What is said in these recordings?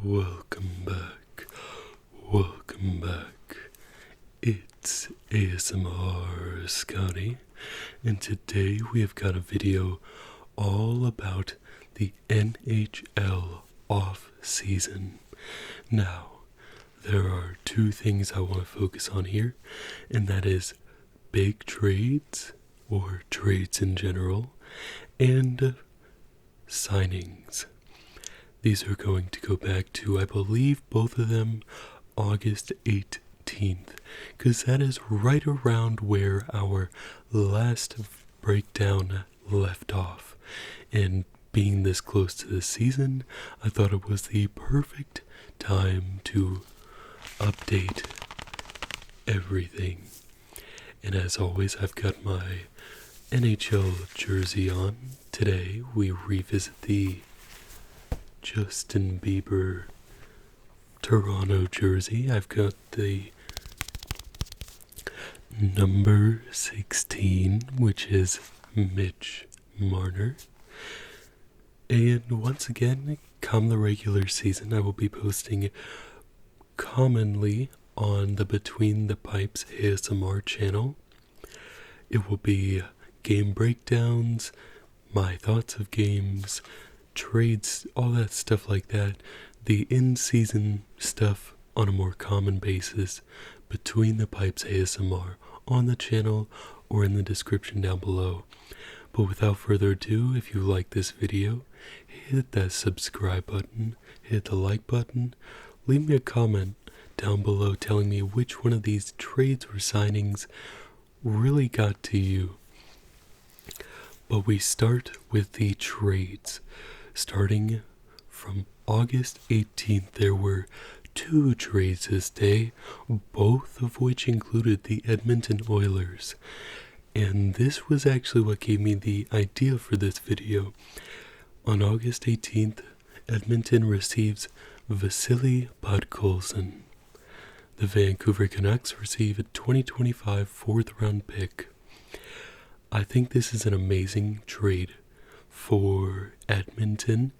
Welcome back. Welcome back. It's ASMR Scotty, and today we have got a video all about the NHL off-season. Now, there are two things I want to focus on here, and that is big trades, or trades in general, and signings. These are going to go back to, I believe, both of them August 18th, because that is right around where our last breakdown left off. And being this close to the season, I thought it was the perfect time to update everything. And as always, I've got my NHL jersey on. Today, we revisit the Justin Bieber Toronto jersey. I've got the number 16, which is Mitch Marner. And once again, come the regular season, I will be posting commonly on the Between the Pipes ASMR channel. It will be game breakdowns, my thoughts of games, trades, all that stuff like that. The in-season stuff on a more common basis, Between the Pipes ASMR on the channel or in the description down below. But without further ado, if you like this video, hit that subscribe button, hit the like button, leave me a comment down below telling me which one of these trades or signings really got to you. But we start with the trades. Starting from August 18th, there were two trades this day, both of which included the Edmonton Oilers. And this was actually what gave me the idea for this video. On August 18th, Edmonton receives Vasily Podkolzin. The Vancouver Canucks receive a 2025 fourth-round pick. I think this is an amazing trade for Edmonton.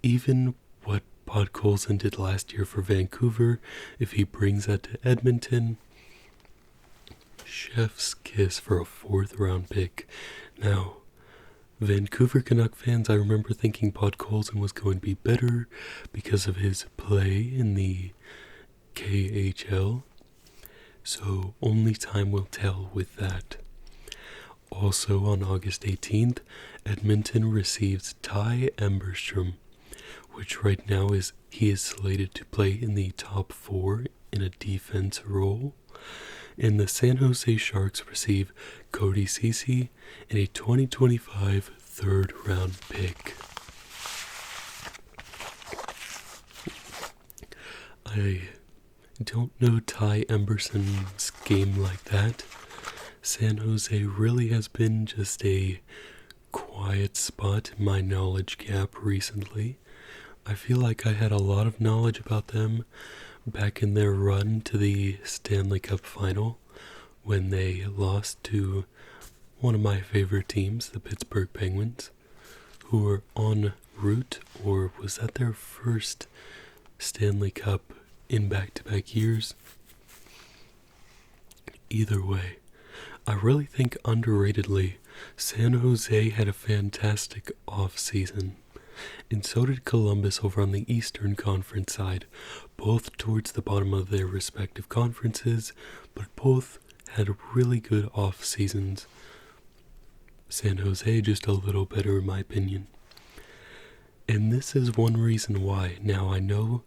Even what Podkolzin did last year for Vancouver, if he brings that to Edmonton, chef's kiss for a fourth-round pick. Now, Vancouver Canuck fans, I remember thinking Podkolzin was going to be better because of his play in the KHL, so only time will tell with that. Also on August 18th, Edmonton receives Ty Emberstrom, which right now he is slated to play in the top 4 in a defense role. And the San Jose Sharks receive Cody Ceci and a 2025 third-round pick. I don't know Ty Emberson's game like that. San Jose really has been just a quiet spot in my knowledge gap recently. I feel like I had a lot of knowledge about them back in their run to the Stanley Cup final when they lost to one of my favorite teams, the Pittsburgh Penguins, who were en route, or was that their first Stanley Cup in back-to-back years? Either way, I really think underratedly, San Jose had a fantastic off-season, and so did Columbus over on the Eastern Conference side, both towards the bottom of their respective conferences, but both had really good off-seasons. San Jose just a little better in my opinion. And this is one reason why. Now I know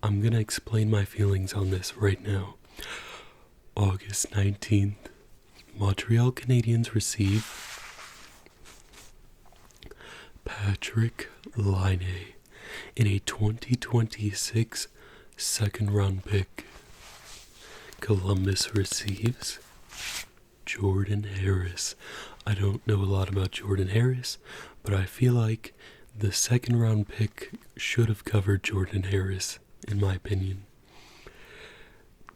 I'm gonna explain my feelings on this right now. August 19th. Montreal Canadiens receive Patrick Laine in a 2026 second-round pick. Columbus receives Jordan Harris. I don't know a lot about Jordan Harris, but I feel like the second-round pick should have covered Jordan Harris, in my opinion.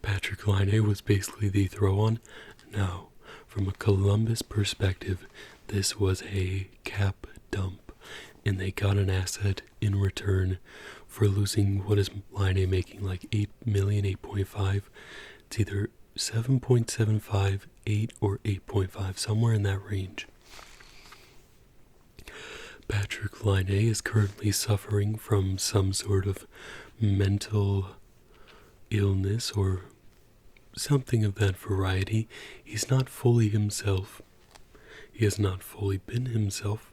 Patrick Laine was basically the throw-on. Now, from a Columbus perspective, this was a cap dump. and they got an asset in return for losing. What is Line A making, like 8 million, 8.5? It's either 7.75, 8, or 8.5, somewhere in that range. Patrick Line A is currently suffering from some sort of mental illness or something of that variety. He's not fully himself. He has not fully been himself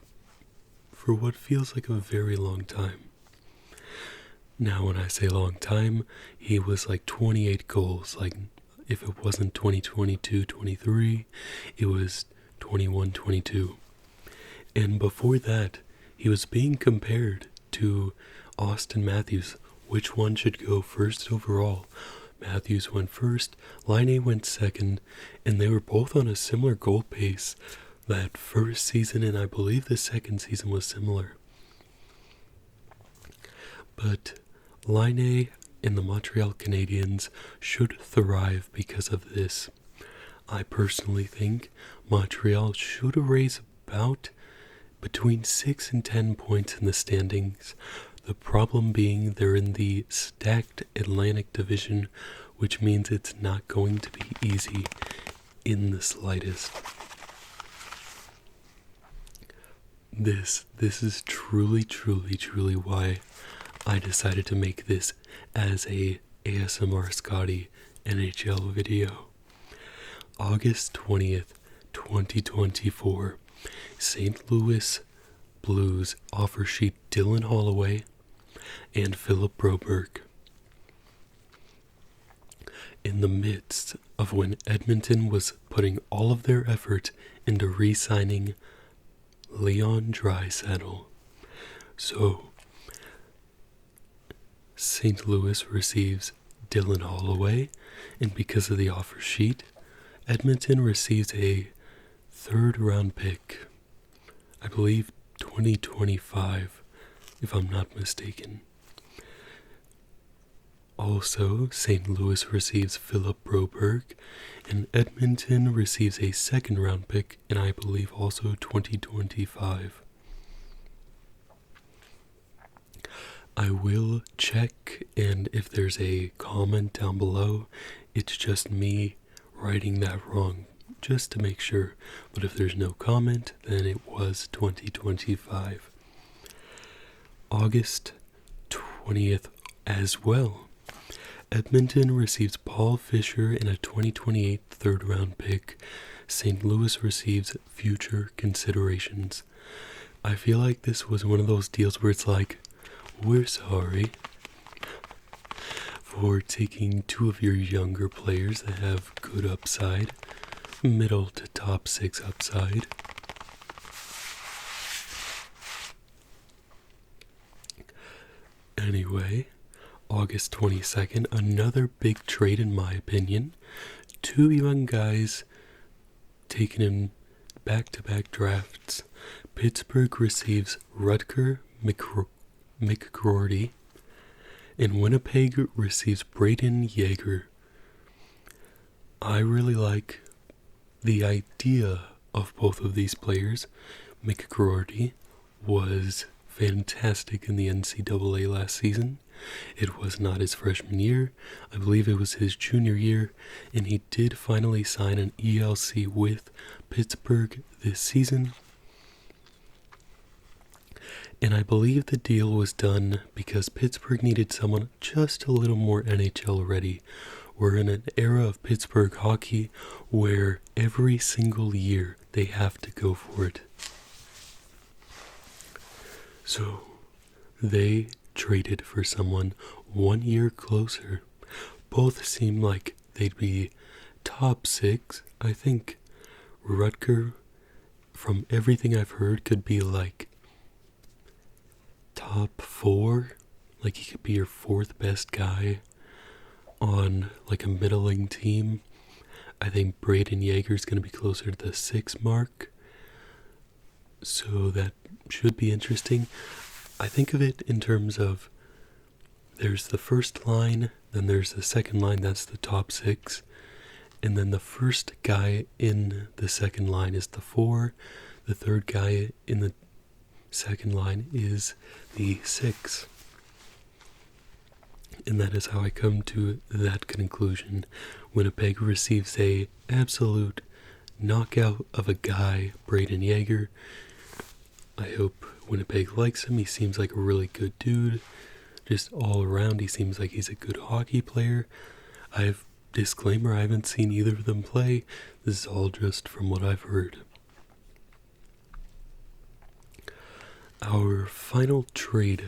for what feels like a very long time. Now, when I say long time, he was like 28 goals. Like, if it wasn't 2022-23, it was 21-22. And before that, he was being compared to Austin Matthews. Which one should go first overall? Matthews went first, Line A went second, and they were both on a similar goal pace that first season, and I believe the second season was similar. But Line A and the Montreal Canadiens should thrive because of this. I personally think Montreal should raise about between 6 and 10 points in the standings. The problem being they're in the stacked Atlantic Division, which means it's not going to be easy in the slightest. This is truly why I decided to make this as a ASMR Scotty NHL video. August 20th, 2024, St. Louis Blues offer sheet Dylan Holloway and Philip Broberg. In the midst of when Edmonton was putting all of their effort into re-signing Leon Draisaitl. So, St. Louis receives Dylan Holloway, and because of the offer sheet, Edmonton receives a third-round pick. I believe 2025, if I'm not mistaken. Also, St. Louis receives Philip Broberg, and Edmonton receives a second-round pick, and I believe also 2025. I will check, and if there's a comment down below, it's just me writing that wrong, just to make sure. But if there's no comment, then it was 2025. August 20th as well. Edmonton receives Paul Fisher in a 2028 third-round pick. St. Louis receives future considerations. I feel like this was one of those deals where it's like, we're sorry for taking two of your younger players that have good upside, middle to top 6 upside. Anyway, August 22nd, another big trade in my opinion. Two young guys taken in back-to-back drafts. Pittsburgh receives Rutger McGroarty, and Winnipeg receives Braden Yeager. I really like the idea of both of these players. McGroarty was fantastic in the NCAA last season. It was not his freshman year. I believe it was his junior year, and he did finally sign an ELC with Pittsburgh this season. And I believe the deal was done because Pittsburgh needed someone just a little more NHL ready. We're in an era of Pittsburgh hockey where every single year they have to go for it. So, they traded for someone 1 year closer. Both seem like they'd be top 6. I think Rutger, from everything I've heard, could be like top 4. Like he could be your 4th best guy on like a middling team. I think Braden Yeager's going to be closer to the 6 mark. So that should be interesting. I think of it in terms of there's the first line, then there's the second line, that's the top 6. And then the first guy in the second line is the 4. The third guy in the second line is the 6. And that is how I come to that conclusion. Winnipeg receives a absolute knockout of a guy, Braden Yeager. I hope Winnipeg likes him. He seems like a really good dude. Just all around, he seems like he's a good hockey player. Disclaimer, I haven't seen either of them play. This is all just from what I've heard. Our final trade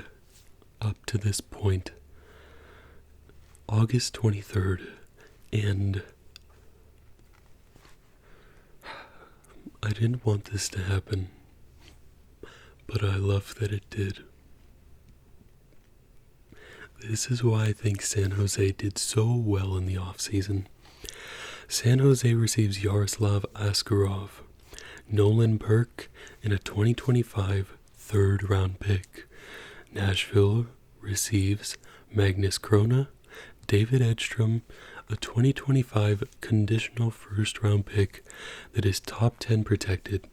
up to this point, August 23rd, and I didn't want this to happen, but I love that it did. This is why I think San Jose did so well in the offseason. San Jose receives Yaroslav Askarov, Nolan Burke, and a 2025 third-round pick. Nashville receives Magnus Krona, David Edstrom, a 2025 conditional first-round pick that is top 10 protected.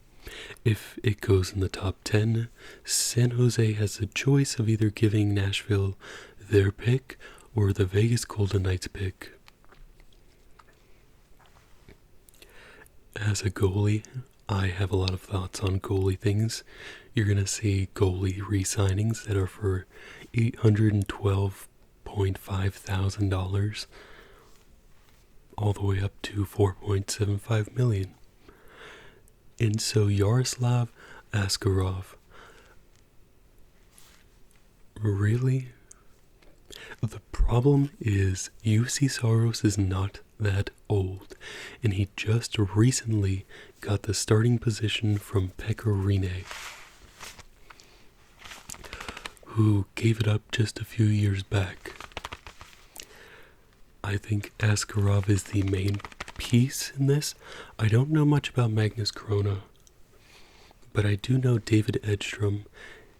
If it goes in the top 10, San Jose has the choice of either giving Nashville their pick or the Vegas Golden Knights pick. As a goalie, I have a lot of thoughts on goalie things. You're going to see goalie re-signings that are for $812.5 thousand all the way up to $4.75 million. And so Yaroslav Askarov, really? The problem is UC Saros is not that old, and he just recently got the starting position from Pekka Rinne, who gave it up just a few years back. I think Askarov is the main piece in this. I don't know much about Magnus Krona, but I do know David Edstrom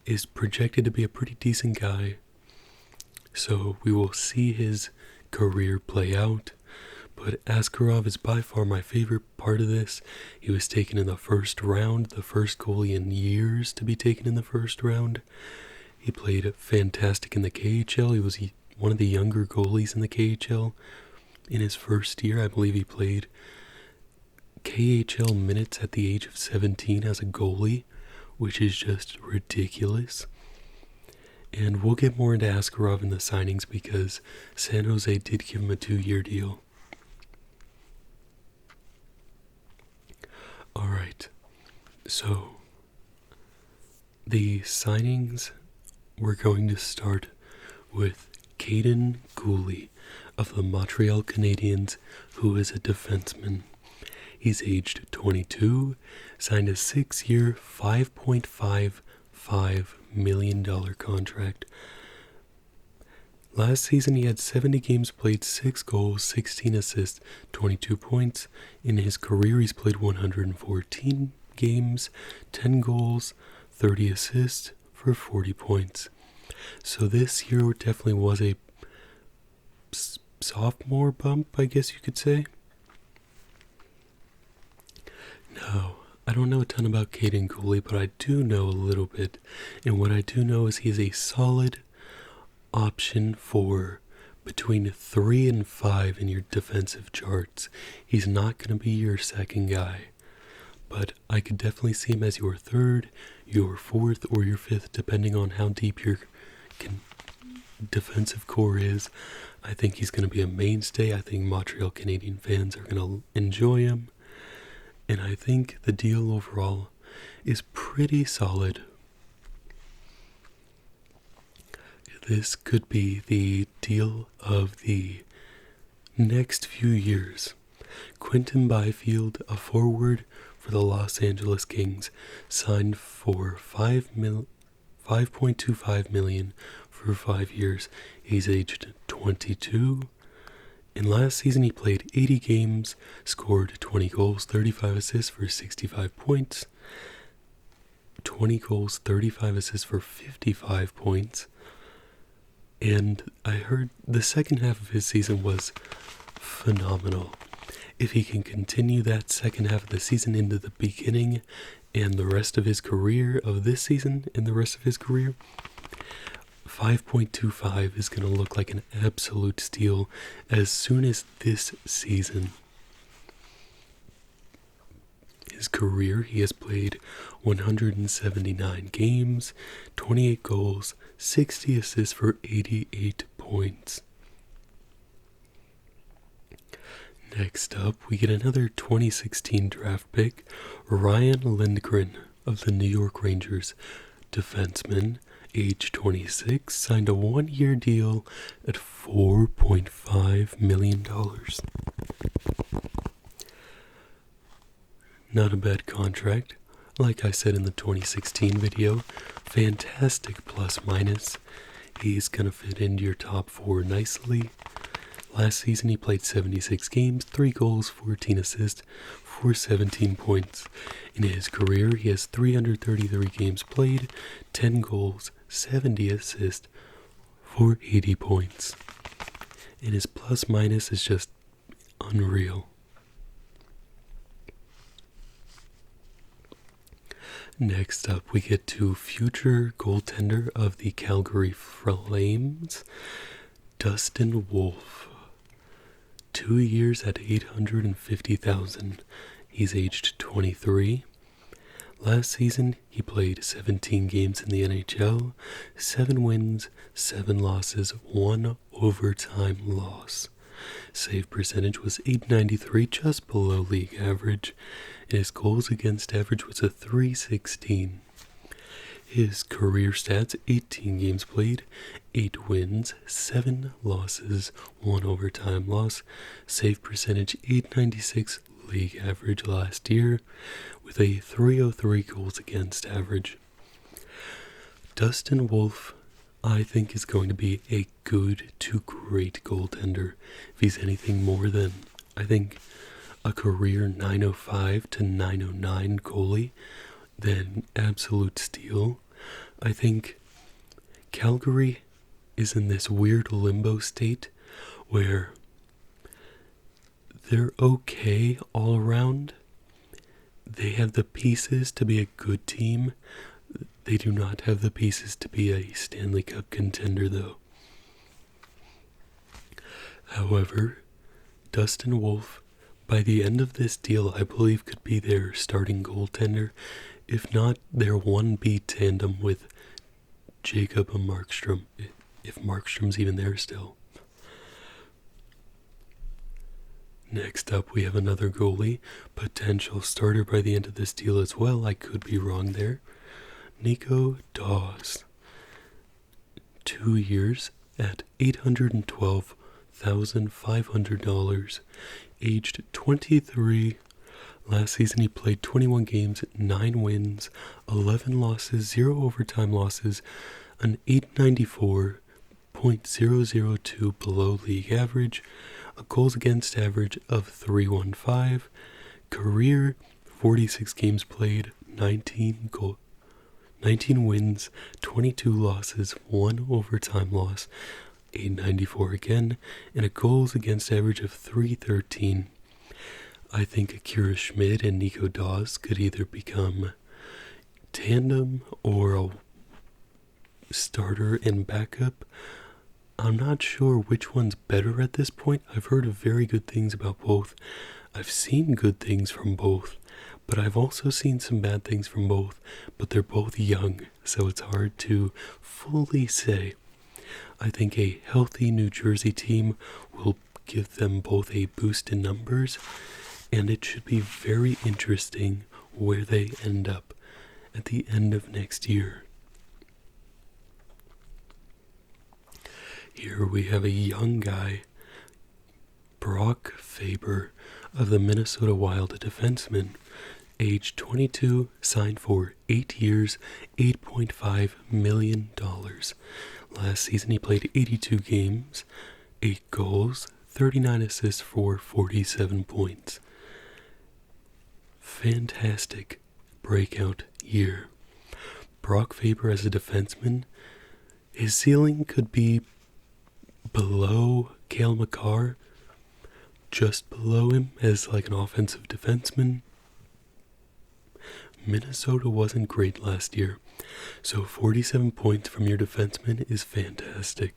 is projected to be a pretty decent guy. So we will see his career play out. But Askarov is by far my favorite part of this. He was taken in the first round, the first goalie in years to be taken in the first round. He played fantastic in the KHL. He was one of the younger goalies in the KHL. In his first year, I believe he played KHL minutes at the age of 17 as a goalie, which is just ridiculous. And we'll get more into Askarov in the signings because San Jose did give him a 2-year deal. Alright, so the signings, we're going to start with Caden Gooley of the Montreal Canadiens, who is a defenseman. He's aged 22, signed a 6-year, $5.55 million contract. Last season he had 70 games played, 6 goals, 16 assists, 22 points. In his career he's played 114 games, 10 goals, 30 assists for 40 points. So this year definitely was a sophomore bump, I guess you could say. Now, I don't know a ton about Caden Gooley, but I do know a little bit. And what I do know is he's a solid option for between 3 and 5 in your defensive charts. He's not going to be your second guy, but I could definitely see him as your third, your fourth, or your fifth, depending on how deep your defensive core is. I think he's going to be a mainstay. I think Montreal Canadian fans are going to enjoy him. And I think the deal overall is pretty solid. This could be the deal of the next few years. Quentin Byfield, a forward for the Los Angeles Kings, signed for $5.25 million for 5 years. He's aged 22. And last season he played 80 games, scored 20 goals, 35 assists for 65 points. 20 goals, 35 assists for 55 points. And I heard the second half of his season was phenomenal. If he can continue that second half of the season into the beginning And the rest of his career, of this season and the rest of his career, 5.25 is going to look like an absolute steal as soon as this season. His career, he has played 179 games, 28 goals, 60 assists for 88 points. Next up, we get another 2016 draft pick, Ryan Lindgren of the New York Rangers, defenseman, age 26, signed a one-year deal at $4.5 million. Not a bad contract. Like I said in the 2016 video, fantastic plus minus. He's gonna fit into your top 4 nicely. Last season he played 76 games, 3 goals, 14 assists, for 17 points. In his career, he has 333 games played, 10 goals, 70 assists, for 80 points. And his plus minus is just unreal. Next up, we get to future goaltender of the Calgary Flames, Dustin Wolf. 2 years at $850,000. He's aged 23. Last season, he played 17 games in the NHL, 7 wins, 7 losses, 1 overtime loss. Save percentage was .893, just below league average, and his goals against average was a .316. His career stats, 18 games played, 8 wins, 7 losses, 1 overtime loss, save percentage .896, league average last year, with a .303 goals against average. Dustin Wolf, I think, is going to be a good to great goaltender. If he's anything more than, I think, a career .905 to .909 goalie, then absolute steal. I think Calgary is in this weird limbo state where they're okay all around. They have the pieces to be a good team. They do not have the pieces to be a Stanley Cup contender, though. However, Dustin Wolf, by the end of this deal, I believe could be their starting goaltender, if not their 1B tandem with Jacob and Markstrom, if Markstrom's even there still. Next up, we have another goalie, potential starter by the end of this deal as well. I could be wrong there. Nico Dawes. 2 years at $812,500, aged 23. Last season he played 21 games, 9 wins, 11 losses, 0 overtime losses, an .894.002 below league average, a goals against average of .315, career 46 games played, 19 wins, 22 losses, 1 overtime loss, .894 again, and a goals against average of .313. I think Akira Schmid and Nico Dawes could either become tandem or a starter and backup. I'm not sure which one's better at this point. I've heard very good things about both. I've seen good things from both, but I've also seen some bad things from both. But they're both young, so it's hard to fully say. I think a healthy New Jersey team will give them both a boost in numbers, and it should be very interesting where they end up at the end of next year. Here we have a young guy, Brock Faber of the Minnesota Wild, a defenseman, age 22, signed for 8 years, $8.5 million. Last season he played 82 games, 8 goals, 39 assists for 47 points. Fantastic breakout year. Brock Faber as a defenseman, his ceiling could be below Cale Makar, just below him as like an offensive defenseman. Minnesota wasn't great last year, so 47 points from your defenseman is fantastic.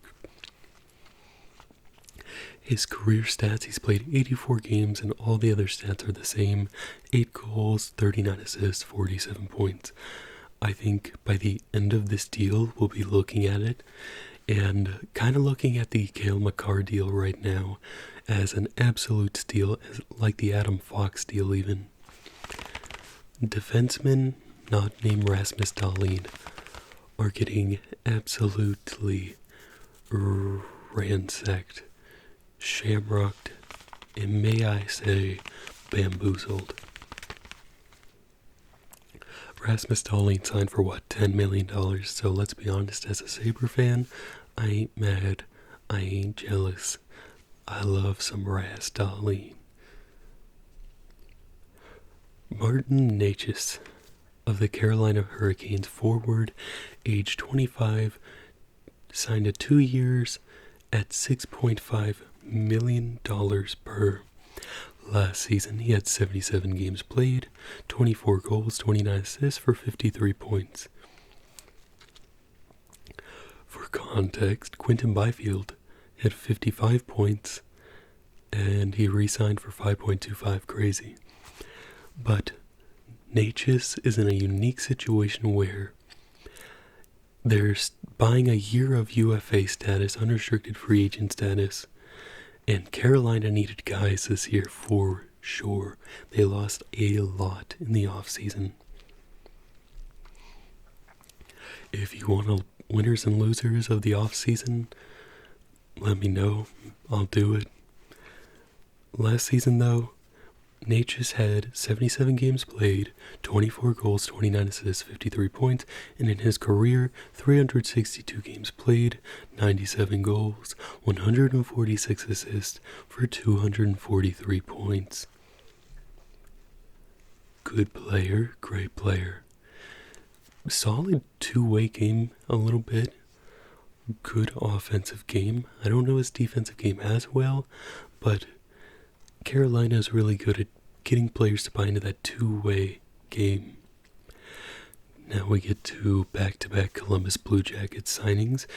His career stats, he's played 84 games and all the other stats are the same. 8 goals, 39 assists, 47 points. I think by the end of this deal, we'll be looking at it and kind of looking at the Cale Makar deal right now as an absolute steal, like the Adam Fox deal even. Defensemen, not named Rasmus Dahlin, are getting absolutely ransacked, shamrocked, and may I say, bamboozled. Rasmus Dahlin signed for what, $10 million, so let's be honest, as a Sabre fan, I ain't mad, I ain't jealous. I love some Ras Dahlin. Martin Necas of the Carolina Hurricanes forward, age 25, signed a 2 years at $6.5 million per. Last season, he had 77 games played, 24 goals, 29 assists for 53 points. For context, Quinton Byfield had 55 points, and he re-signed for 5.25, crazy. But Necas is in a unique situation where they're buying a year of UFA status, unrestricted free agent status, and Carolina needed guys this year for sure. They lost a lot in the offseason. If you want to winners and losers of the offseason, let me know. I'll do it. Last season, though, Necas had 77 games played, 24 goals, 29 assists, 53 points, and in his career, 362 games played, 97 goals, 146 assists for 243 points. Good player, great player. Solid two-way game a little bit. Good offensive game. I don't know his defensive game as well, but Carolina is really good at getting players to buy into that two-way game. Now we get to back-to-back Columbus Blue Jackets signings.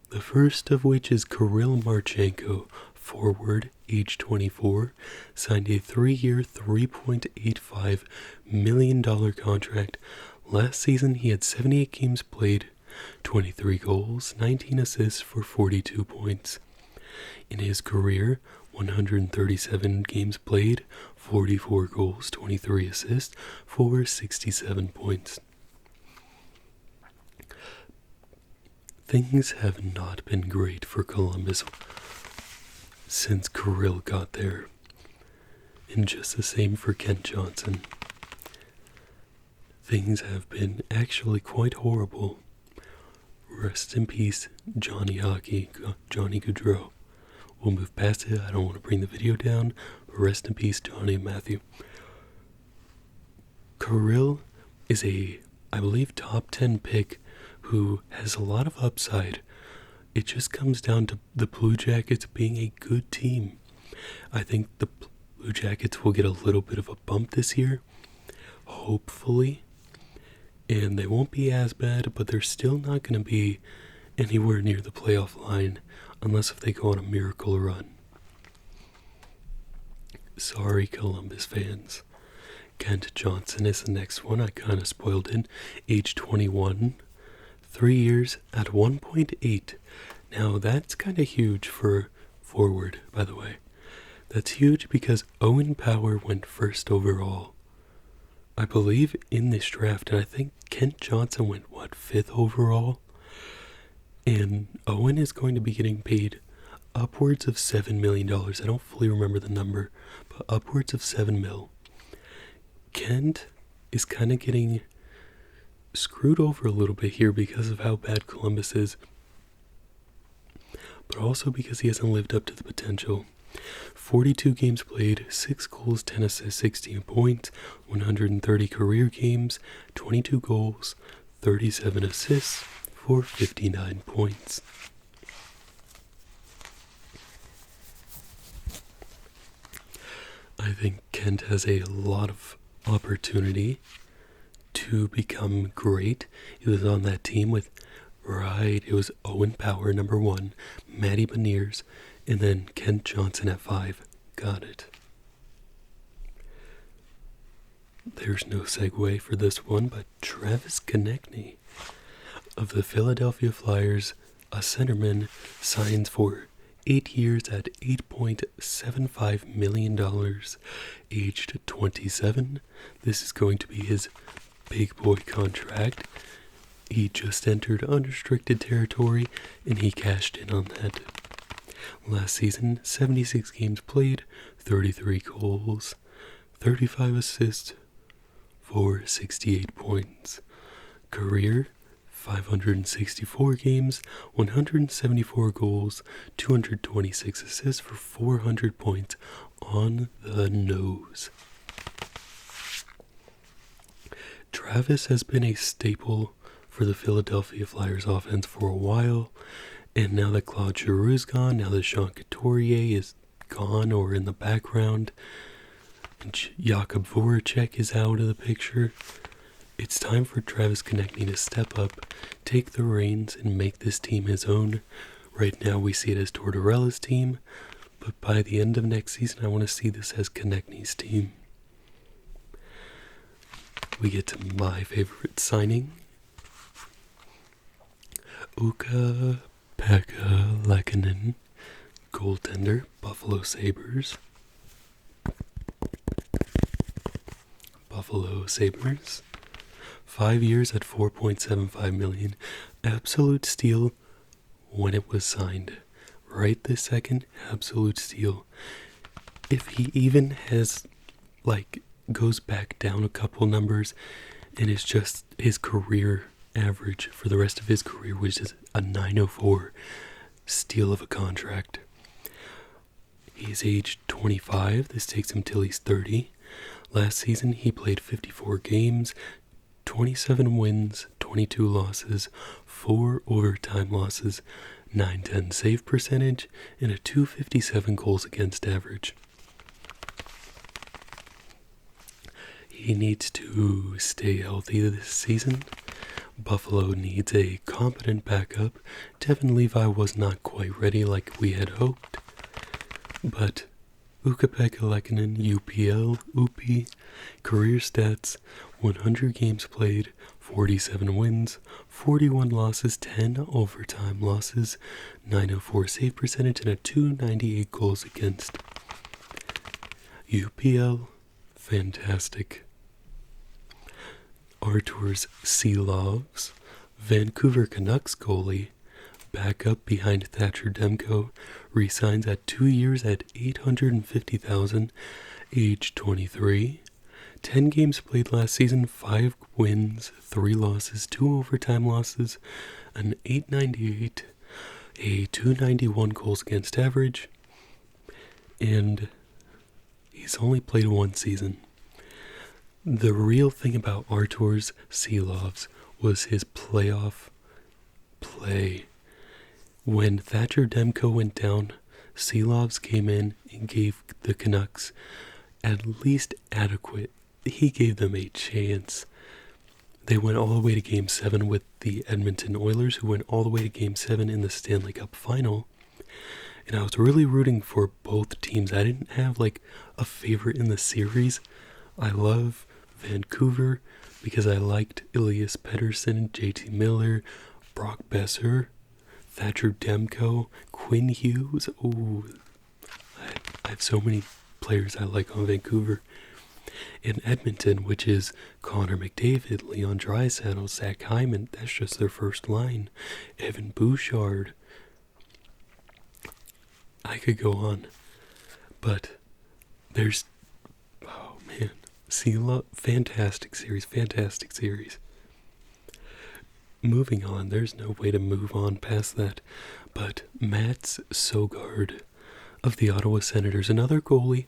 The first of which is Kirill Marchenko, forward, age 24, signed a 3-year, $3.85 million contract. Last season, he had 78 games played, 23 goals, 19 assists for 42 points. In his career, 137 games played, 44 goals, 23 assists for 67 points. Things have not been great for Columbus since Kirill got there. And just the same for Kent Johnson. Things have been actually quite horrible. Rest in peace, Johnny Gaudreau. We'll move past it. I don't want to bring the video down. But rest in peace, Johnny and Matthew. Kirill is a, I believe, top 10 pick who has a lot of upside. It just comes down to the Blue Jackets being a good team. I think the Blue Jackets will get a little bit of a bump this year, hopefully. And they won't be as bad, but they're still not going to be anywhere near the playoff line unless if they go on a miracle run. Sorry, Columbus fans. Kent Johnson is the next one. I kind of spoiled it. Age 21, 3 years at 1.8. Now that's kind of huge for forward, by the way. That's huge because Owen Power went first overall, I believe, in this draft, and I think Kent Johnson went, 5th overall? And Owen is going to be getting paid upwards of $7 million. I don't fully remember the number, but upwards of $7 million. Kent is kind of getting screwed over a little bit here because of how bad Columbus is, but also because he hasn't lived up to the potential. 42 games played, 6 goals, 10 assists, 16 points, 130 career games, 22 goals, 37 assists for 59 points. I think Kent has a lot of opportunity to become great. He was on that team with, it was Owen Power, number 1, Matty Beniers, and then Kent Johnson at 5. Got it. There's no segue for this one, but Travis Konechny of the Philadelphia Flyers, a centerman, signs for 8 years at $8.75 million, aged 27. This is going to be his big boy contract. He just entered unrestricted territory, and he cashed in on that. Last season, 76 games played, 33 goals, 35 assists for 68 points. Career, 564 games, 174 goals, 226 assists for 400 points on the nose. Travis has been a staple for the Philadelphia Flyers offense for a while, and now that Claude Giroux's gone, now that Sean Couturier is gone or in the background, and Jakub Voracek is out of the picture, it's time for Travis Konechny to step up, take the reins, and make this team his own. Right now we see it as Tortorella's team, but by the end of next season I want to see this as Konechny's team. We get to my favorite signing. Ukko-Pekka Lehkonen, goaltender, Buffalo Sabres. Buffalo Sabres. 5 years at $4.75 million. Absolute steal when it was signed. Right this second, absolute steal. If he even has, goes back down a couple numbers and it's just his career average for the rest of his career, which is a .904, steal of a contract. He's aged 25. This takes him till he's 30. Last season, he played 54 games, 27 wins, 22 losses, 4 overtime losses, .910 save percentage, and a .257 goals against average. He needs to stay healthy this season. Buffalo needs a competent backup. Devin Levi was not quite ready like we had hoped, but Ukko-Pekka Lehkonen, UPL, UPI, career stats, 100 games played, 47 wins, 41 losses, 10 overtime losses, .904 save percentage, and a .298 goals against. UPL, fantastic. Arturs Silovs, Vancouver Canucks goalie, backup behind Thatcher Demko, resigns at 2 years at $850,000, age 23. 10 games played last season, 5 wins, 3 losses, 2 overtime losses, an .898, a .291 goals against average, and he's only played 1 season. The real thing about Arturs Silovs was his playoff play. When Thatcher Demko went down, Silovs came in and gave the Canucks at least adequate. He gave them a chance. They went all the way to Game 7 with the Edmonton Oilers, who went all the way to Game 7 in the Stanley Cup Final. And I was really rooting for both teams. I didn't have a favorite in the series. I love Vancouver because I liked Elias Pettersson, JT Miller, Brock Besser, Thatcher Demko, Quinn Hughes. Ooh, I have so many players I like on Vancouver. And Edmonton, which is Connor McDavid, Leon Draisaitl, Zach Hyman. That's just their first line. Evan Bouchard. I could go on. But there's... oh, man. Fantastic series. Moving on, there's no way to move on past that. But Mats Sogard of the Ottawa Senators, another goalie,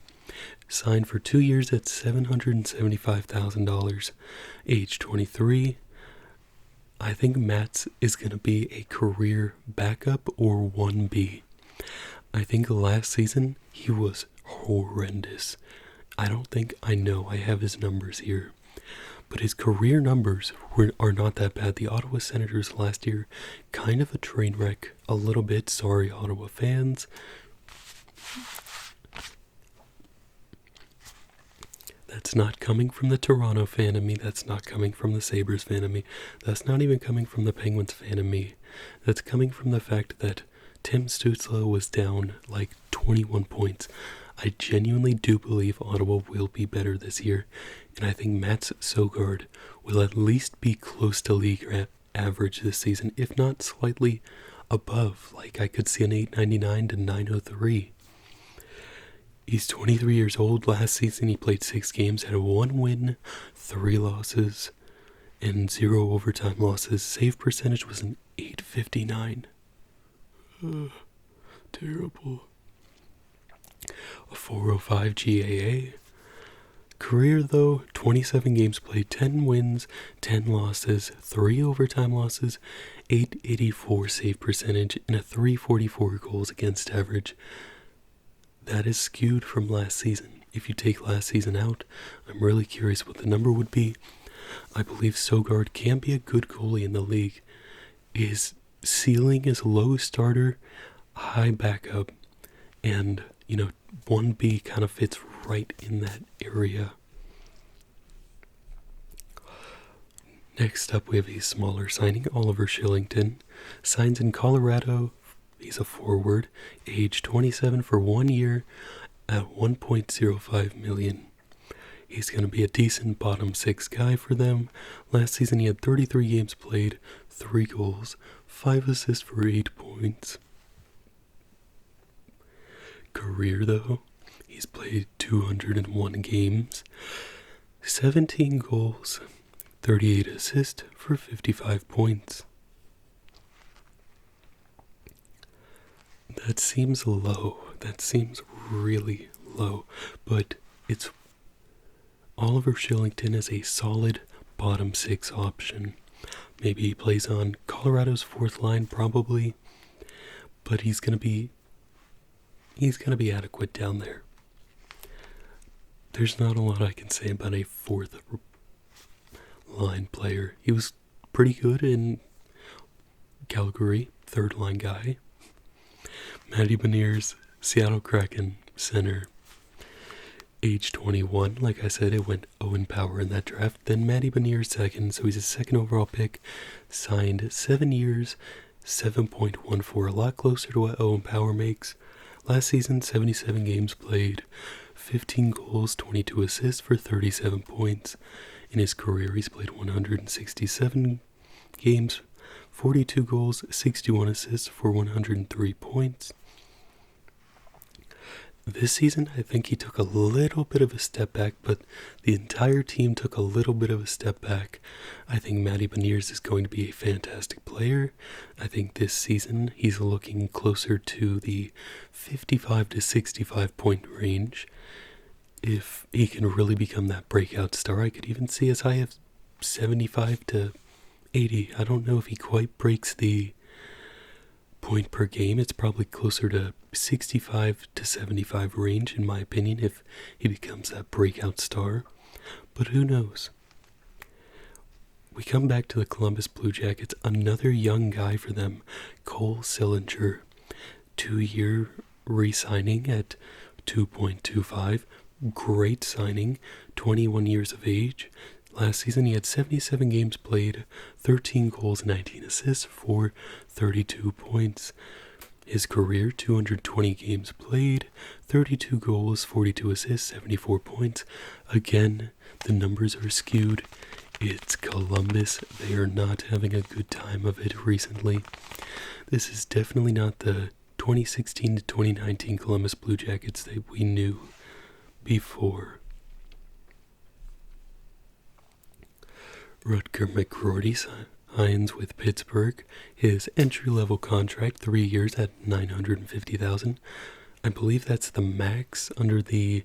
signed for 2 years at $775,000, age 23. I think Mats is going to be a career backup or 1B. I think last season he was horrendous. I have his numbers here, but his career numbers are not that bad. The Ottawa Senators last year, kind of a train wreck, a little bit. Sorry, Ottawa fans. That's not coming from the Toronto fan of me. That's not coming from the Sabres fan of me. That's not even coming from the Penguins fan of me. That's coming from the fact that Tim Stützle was down like 21 points. I genuinely do believe Ottawa will be better this year, and I think Mats Søgaard will at least be close to league average this season, if not slightly above. Like, I could see an 899 to 903. He's 23 years old. Last season he played 6 games, had 1 win, 3 losses, and 0 overtime losses. Save percentage was an 859. Terrible. A 405 GAA. Career though, 27 games played, 10 wins, 10 losses, 3 overtime losses, 884 save percentage, and a 344 goals against average. That is skewed from last season. If you take last season out, I'm really curious what the number would be. I believe Søgaard can be a good goalie in the league. His ceiling is low starter, high backup, and, 1B kind of fits right in that area. Next up, we have a smaller signing. Oliver Shillington signs in Colorado. He's a forward, age 27 for 1 year at $1.05 million. He's going to be a decent bottom 6 guy for them. Last season he had 33 games played, 3 goals, 5 assists for 8 points. Career though, he's played 201 games, 17 goals, 38 assists for 55 points. That seems low. That seems really low. But it's Oliver Shillington is a solid bottom 6 option. Maybe he plays on Colorado's 4th line, probably. But he's gonna be adequate down there. There's not a lot I can say about a 4th line player. He was pretty good in Calgary, 3rd line guy. Matty Beniers, Seattle Kraken center, age 21. Like I said, it went Owen Power in that draft. Then Matty Beniers second, so he's a 2nd overall pick. Signed 7 years, 7.14, a lot closer to what Owen Power makes. Last season, 77 games played, 15 goals, 22 assists for 37 points. In his career, he's played 167 games, 42 goals, 61 assists for 103 points. This season, I think he took a little bit of a step back, but the entire team took a little bit of a step back. I think Matty Beniers is going to be a fantastic player. I think this season he's looking closer to the 55 to 65 point range. If he can really become that breakout star, I could even see as high as 75 to 80. I don't know if he quite breaks the point per game. It's probably closer to 65 to 75 range, in my opinion, if he becomes that breakout star. But who knows? We come back to the Columbus Blue Jackets, another young guy for them, Cole Sillinger. 2-year re-signing at 2.25. Great signing, 21 years of age. Last season he had 77 games played, 13 goals, 19 assists for 32 points. His career, 220 games played, 32 goals, 42 assists, 74 points. Again, the numbers are skewed. It's Columbus. They are not having a good time of it recently. This is definitely not the 2016 to 2019 Columbus Blue Jackets that we knew before. Rutger McGroarty signs with Pittsburgh. His entry-level contract, 3 years at $950,000. I believe that's the max under the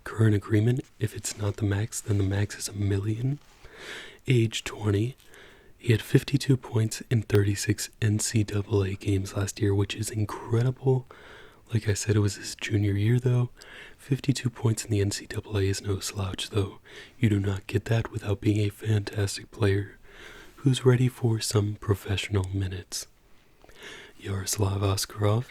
current agreement. If it's not the max, then the max is $1 million. Age 20. He had 52 points in 36 NCAA games last year, which is incredible. Like I said, it was his junior year, though. 52 points in the NCAA is no slouch, though. You do not get that without being a fantastic player who's ready for some professional minutes. Yaroslav Askarov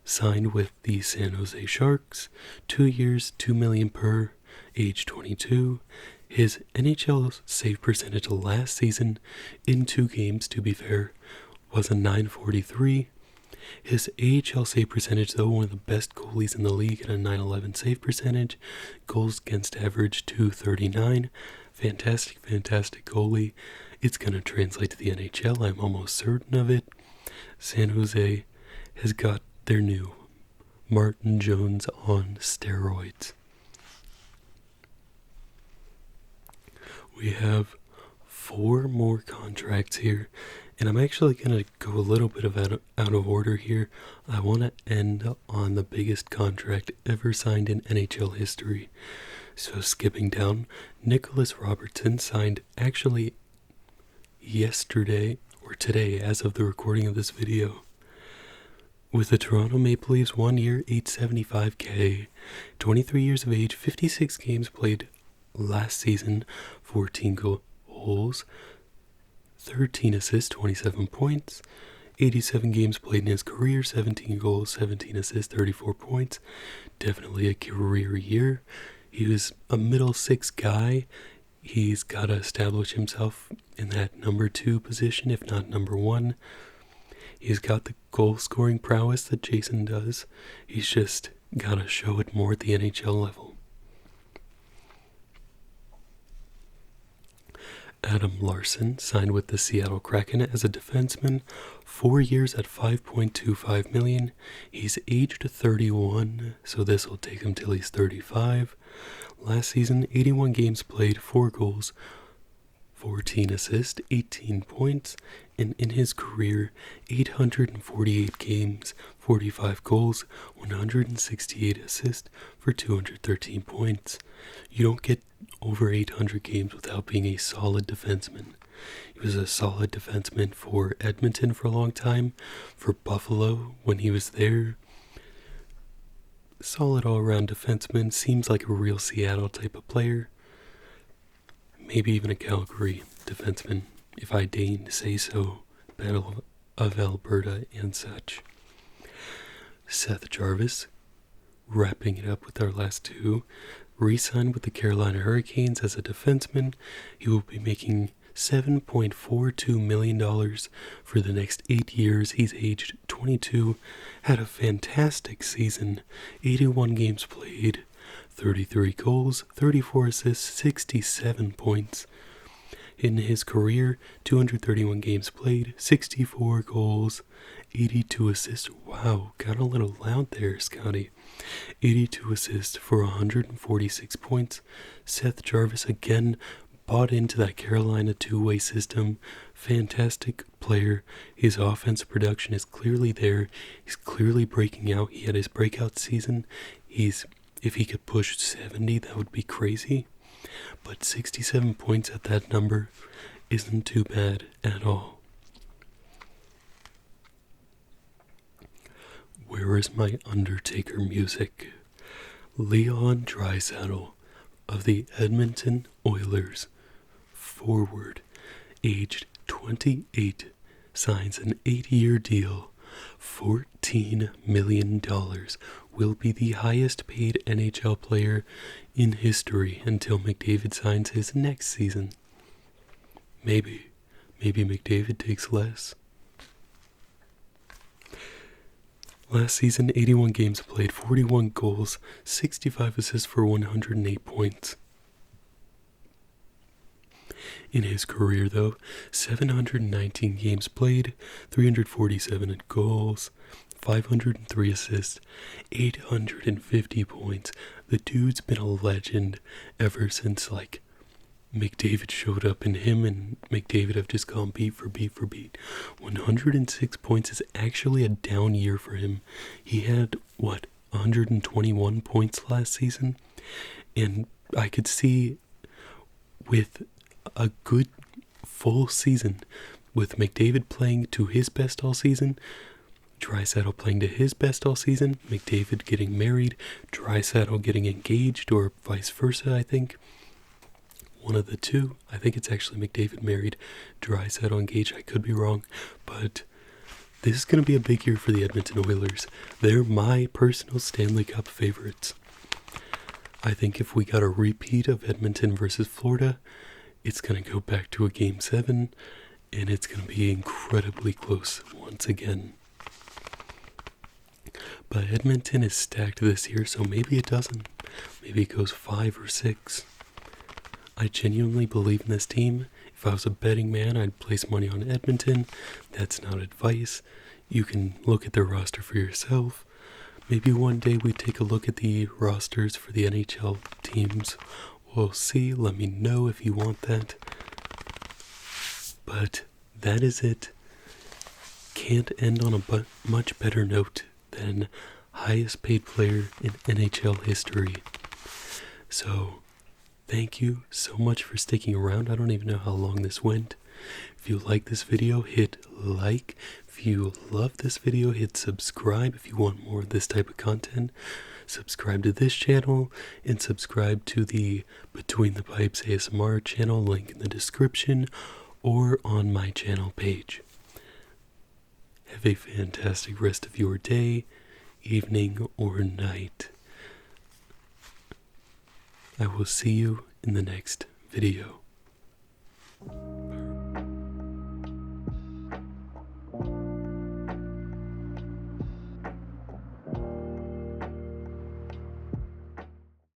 signed with the San Jose Sharks, 2 years, $2 million per, age 22. His NHL save percentage last season, in 2 games to be fair, was a .943. His AHL save percentage, though, one of the best goalies in the league at a .911 save percentage. Goals against average .239. Fantastic goalie. It's going to translate to the NHL, I'm almost certain of it. San Jose has got their new Martin Jones on steroids. We have 4 more contracts here, and I'm actually going to go a little bit out of order here. I want to end on the biggest contract ever signed in NHL history. So skipping down, Nicholas Robertson signed actually yesterday, or today as of the recording of this video, with the Toronto Maple Leafs. 1 year, $875K, 23 years of age, 56 games played last season, 14 goals, 13 assists, 27 points, 87 games played in his career, 17 goals, 17 assists, 34 points. Definitely a career year. He was a middle 6 guy. He's got to establish himself in that number 2 position, if not number 1. He's got the goal scoring prowess that Jason does. He's just got to show it more at the NHL level. Adam Larson signed with the Seattle Kraken as a defenseman, 4 years at $5.25 million. He's aged 31, so this will take him till he's 35. Last season, 81 games played, 4 goals, 14 assists, 18 points, and in his career, 848 games, 45 goals, 168 assists for 213 points. You don't get over 800 games without being a solid defenseman. He was a solid defenseman for Edmonton for a long time, for Buffalo when he was there. Solid all-around defenseman, seems like a real Seattle type of player. Maybe even a Calgary defenseman, if I deign to say so. Battle of Alberta and such. Seth Jarvis, wrapping it up with our last 2, re-signed with the Carolina Hurricanes as a defenseman. He will be making $7.42 million for the next 8 years. He's aged 22, had a fantastic season, 81 games played, 33 goals, 34 assists, 67 points. In his career, 231 games played, 64 goals, 82 assists. Wow, got a little loud there, Scotty. 82 assists for 146 points. Seth Jarvis again bought into that Carolina two-way system. Fantastic player. His offensive production is clearly there. He's clearly breaking out. He had his breakout season. If he could push 70, that would be crazy. But 67 points at that number isn't too bad at all. Where is my Undertaker music? Leon Draisaitl of the Edmonton Oilers, forward, aged 28, signs an 8-year deal. $14 million, will be the highest paid NHL player in history until McDavid signs his next season. Maybe McDavid takes less. Last season, 81 games played, 41 goals, 65 assists for 108 points. In his career, though, 719 games played, 347 goals, 503 assists, 850 points. The dude's been a legend ever since, McDavid showed up, and him and McDavid have just gone beat for beat for beat. 106 points is actually a down year for him. He had, 121 points last season? And I could see with a good full season, with McDavid playing to his best all season, Draisaitl playing to his best all season, McDavid getting married, Draisaitl getting engaged, or vice versa, I think. One of the two. I think it's actually McDavid married, Draisaitl engaged. I could be wrong, but this is going to be a big year for the Edmonton Oilers. They're my personal Stanley Cup favorites. I think if we got a repeat of Edmonton versus Florida, it's going to go back to a Game 7, and it's going to be incredibly close once again. But Edmonton is stacked this year, so maybe it doesn't. Maybe it goes 5 or 6. I genuinely believe in this team. If I was a betting man, I'd place money on Edmonton. That's not advice. You can look at their roster for yourself. Maybe one day we take a look at the rosters for the NHL teams. We'll see. Let me know if you want that. But that is it. Can't end on a much better note than highest paid player in NHL history. So, thank you so much for sticking around. I don't even know how long this went. If you like this video, hit like. If you love this video, hit subscribe. If you want more of this type of content, subscribe to this channel and subscribe to the Between the Pipes ASMR channel, link in the description or on my channel page. Have a fantastic rest of your day, evening, or night. I will see you in the next video.